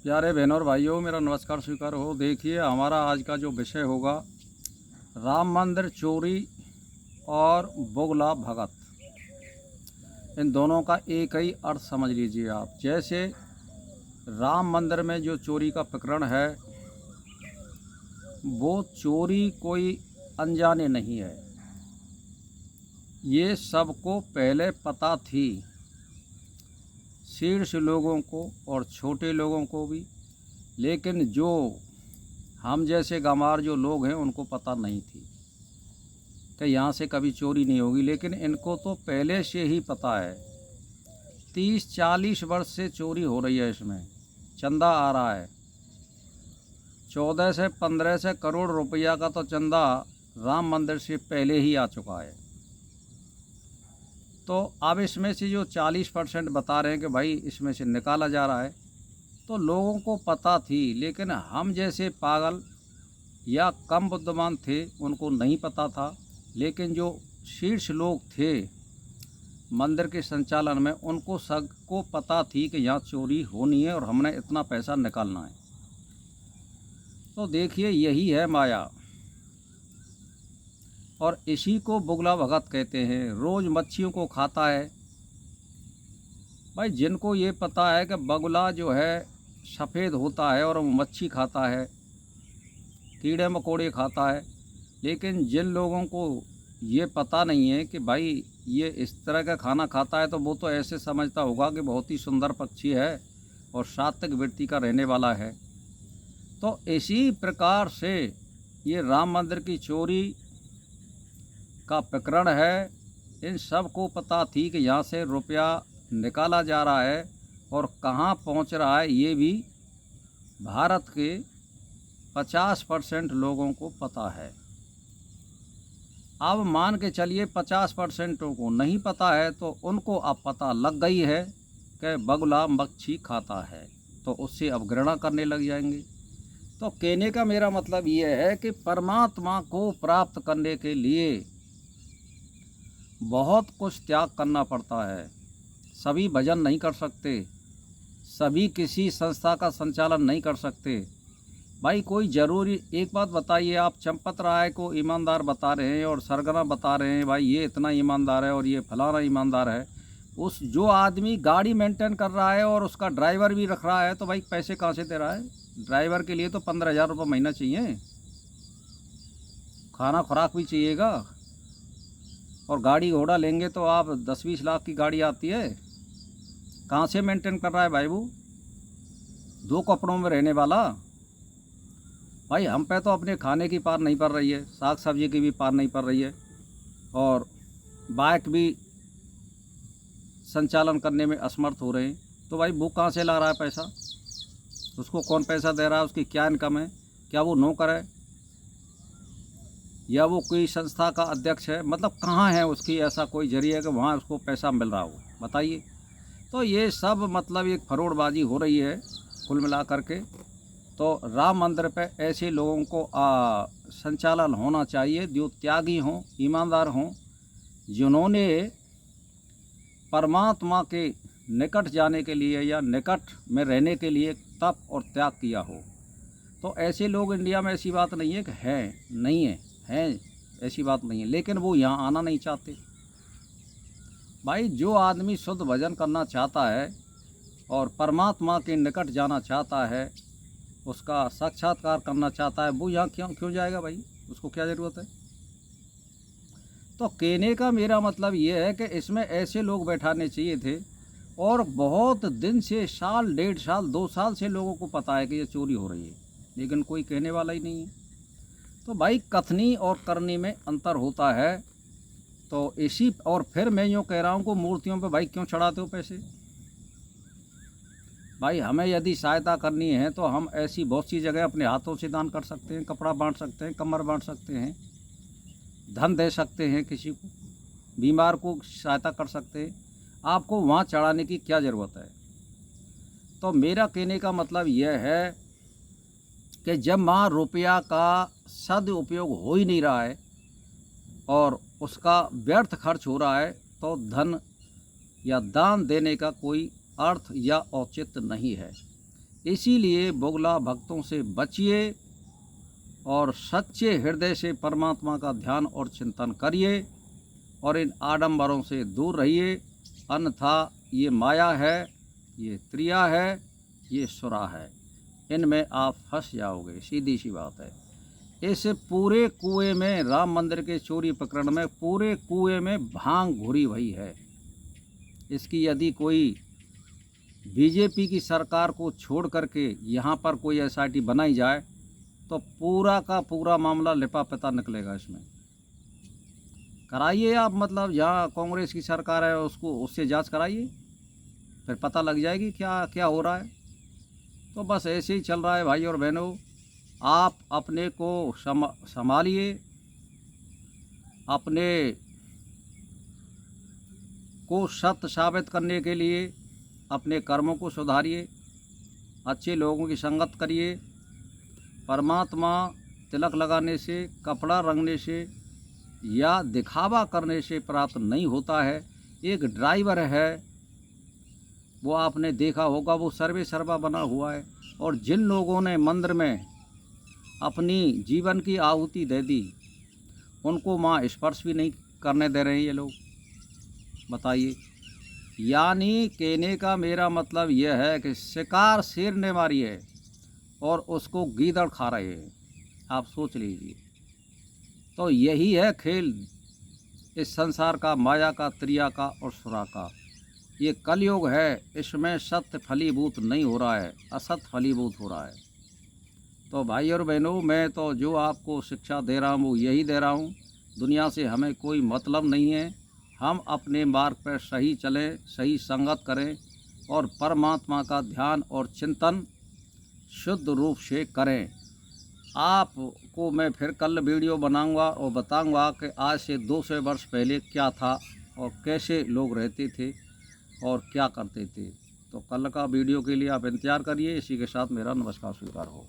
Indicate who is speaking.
Speaker 1: प्यारे बहनों और भाइयों, मेरा नमस्कार स्वीकार हो। देखिए, हमारा आज का जो विषय होगा, राम मंदिर चोरी और बुगला भगत। इन दोनों का एक ही अर्थ समझ लीजिए आप। जैसे राम मंदिर में जो चोरी का प्रकरण है, वो चोरी कोई अनजाने नहीं है, ये सबको पहले पता थी, शीर्ष लोगों को और छोटे लोगों को भी। लेकिन जो हम जैसे गंवार जो लोग हैं, उनको पता नहीं थी कि यहाँ से कभी चोरी नहीं होगी। लेकिन इनको तो पहले से ही पता है। 30-40 वर्ष से चोरी हो रही है, इसमें चंदा आ रहा है। 14 से 15 से करोड़ रुपया का तो चंदा राम मंदिर से पहले ही आ चुका है। तो अब इसमें से जो 40% बता रहे हैं कि भाई इसमें से निकाला जा रहा है, तो लोगों को पता थी। लेकिन हम जैसे पागल या कम बुद्धिमान थे, उनको नहीं पता था। लेकिन जो शीर्ष लोग थे मंदिर के संचालन में, उनको सबको पता थी कि यहाँ चोरी होनी है और हमने इतना पैसा निकालना है। तो देखिए, यही है माया, और इसी को बुगला भगत कहते हैं। रोज़ मच्छियों को खाता है। भाई, जिनको ये पता है कि बगुला जो है सफ़ेद होता है और वो मच्छी खाता है, कीड़े मकोड़े खाता है, लेकिन जिन लोगों को ये पता नहीं है कि भाई ये इस तरह का खाना खाता है, तो वो तो ऐसे समझता होगा कि बहुत ही सुंदर पक्षी है और सात्विक वृत्ति का रहने वाला है। तो इसी प्रकार से ये राम मंदिर की चोरी का प्रकरण है। इन सब को पता थी कि यहाँ से रुपया निकाला जा रहा है और कहाँ पहुँच रहा है, ये भी भारत के 50% लोगों को पता है। अब मान के चलिए 50% को नहीं पता है, तो उनको अब पता लग गई है कि बगुला मच्छी खाता है, तो उससे अब घृणा करने लग जाएंगे। तो कहने का मेरा मतलब ये है कि परमात्मा को प्राप्त करने के लिए बहुत कुछ त्याग करना पड़ता है। सभी भजन नहीं कर सकते, सभी किसी संस्था का संचालन नहीं कर सकते। भाई, कोई ज़रूरी एक बात बताइए, आप चंपत राय को ईमानदार बता रहे हैं और सरगना बता रहे हैं, भाई ये इतना ईमानदार है और ये फलाना ईमानदार है। उस जो आदमी गाड़ी मेंटेन कर रहा है और उसका ड्राइवर भी रख रहा है, तो भाई पैसे कहाँ से दे रहा है? ड्राइवर के लिए तो 15,000 रुपये महीना चाहिए, खाना खुराक भी चाहिएगा। और गाड़ी घोड़ा लेंगे तो आप 10-20 लाख की गाड़ी आती है, कहाँ से मेंटेन कर रहा है भाई वो? 2 कपड़ों में रहने वाला। भाई, हम पे तो अपने खाने की पार नहीं पड़ रही है, साग सब्जी की भी पार नहीं पड़ रही है, और बाइक भी संचालन करने में असमर्थ हो रहे हैं। तो भाई वो कहाँ से ला रहा है पैसा? उसको कौन पैसा दे रहा है? उसकी क्या इनकम है? क्या वो नौकर है या वो कोई संस्था का अध्यक्ष है? मतलब कहाँ है उसकी ऐसा कोई जरिया कि वहाँ उसको पैसा मिल रहा हो? बताइए। तो ये सब मतलब एक फरोड़बाजी हो रही है कुल मिला करके। तो राम मंदिर पे ऐसे लोगों को संचालन होना चाहिए जो त्यागी हों, ईमानदार हों, जिन्होंने परमात्मा के निकट जाने के लिए या निकट में रहने के लिए तप और त्याग किया हो। तो ऐसे लोग इंडिया में, ऐसी बात नहीं है कि नहीं है, ऐसी बात नहीं है, लेकिन वो यहाँ आना नहीं चाहते। भाई, जो आदमी शुद्ध भजन करना चाहता है और परमात्मा के निकट जाना चाहता है, उसका साक्षात्कार करना चाहता है, वो यहाँ क्यों जाएगा भाई? उसको क्या ज़रूरत है? तो कहने का मेरा मतलब ये है कि इसमें ऐसे लोग बैठाने चाहिए थे। और बहुत दिन से, साल, 1.5 साल, 2 साल से लोगों को पता है कि ये चोरी हो रही है, लेकिन कोई कहने वाला ही नहीं है। तो भाई, कथनी और करनी में अंतर होता है। तो इसी, और फिर मैं यूँ कह रहा हूँ कि मूर्तियों पे भाई क्यों चढ़ाते हो पैसे? भाई, हमें यदि सहायता करनी है तो हम ऐसी बहुत सी जगह अपने हाथों से दान कर सकते हैं, कपड़ा बांट सकते हैं, कमर बांट सकते हैं, धन दे सकते हैं, किसी को बीमार को सहायता कर सकते हैं। आपको वहाँ चढ़ाने की क्या ज़रूरत है? तो मेरा कहने का मतलब यह है कि जब वहाँ रुपया का सदुपयोग हो ही नहीं रहा है और उसका व्यर्थ खर्च हो रहा है, तो धन या दान देने का कोई अर्थ या औचित्य नहीं है। इसीलिए बोगला भक्तों से बचिए और सच्चे हृदय से परमात्मा का ध्यान और चिंतन करिए और इन आडंबरों से दूर रहिए, अन्यथा ये माया है, ये त्रिया है, ये सुरा है, इनमें आप फंस जाओगे। सीधी सी बात है। इस पूरे कुएं में, राम मंदिर के चोरी प्रकरण में पूरे कुएं में भांग घुरी हुई है। इसकी यदि कोई बीजेपी की सरकार को छोड़ करके यहाँ पर कोई एसआईटी बनाई जाए तो पूरा का पूरा मामला लिपा-पिता निकलेगा। इसमें कराइए आप, मतलब जहाँ कांग्रेस की सरकार है उससे जांच कराइए, फिर पता लग जाएगी क्या क्या हो रहा है। तो बस ऐसे ही चल रहा है भाई और बहनों। आप अपने को संभालिए, अपने को सत्य साबित करने के लिए अपने कर्मों को सुधारिए, अच्छे लोगों की संगत करिए। परमात्मा तिलक लगाने से, कपड़ा रंगने से या दिखावा करने से प्राप्त नहीं होता है। एक ड्राइवर है, वो आपने देखा होगा, वो सर्वे सर्वा बना हुआ है, और जिन लोगों ने मंदिर में अपनी जीवन की आहुति दे दी उनको माँ स्पर्श भी नहीं करने दे रहे हैं ये लोग। बताइए, यानी कहने का मेरा मतलब यह है कि शिकार शेर ने मारी है और उसको गीदड़ खा रहे हैं। आप सोच लीजिए। तो यही है खेल इस संसार का, माया का, त्रिया का और सुरा का। ये कलयुग है, इसमें सत्य फलीभूत नहीं हो रहा है, असत फलीभूत हो रहा है। तो भाई और बहनों, मैं तो जो आपको शिक्षा दे रहा हूँ वो यही दे रहा हूँ। दुनिया से हमें कोई मतलब नहीं है। हम अपने मार्ग पर सही चलें, सही संगत करें और परमात्मा का ध्यान और चिंतन शुद्ध रूप से करें। आपको मैं फिर कल वीडियो बनाऊंगा और बताऊंगा कि आज से 200 वर्ष पहले क्या था और कैसे लोग रहते थे और क्या करते थे। तो कल का वीडियो के लिए आप इंतज़ार करिए। इसी के साथ मेरा नमस्कार स्वीकार हो।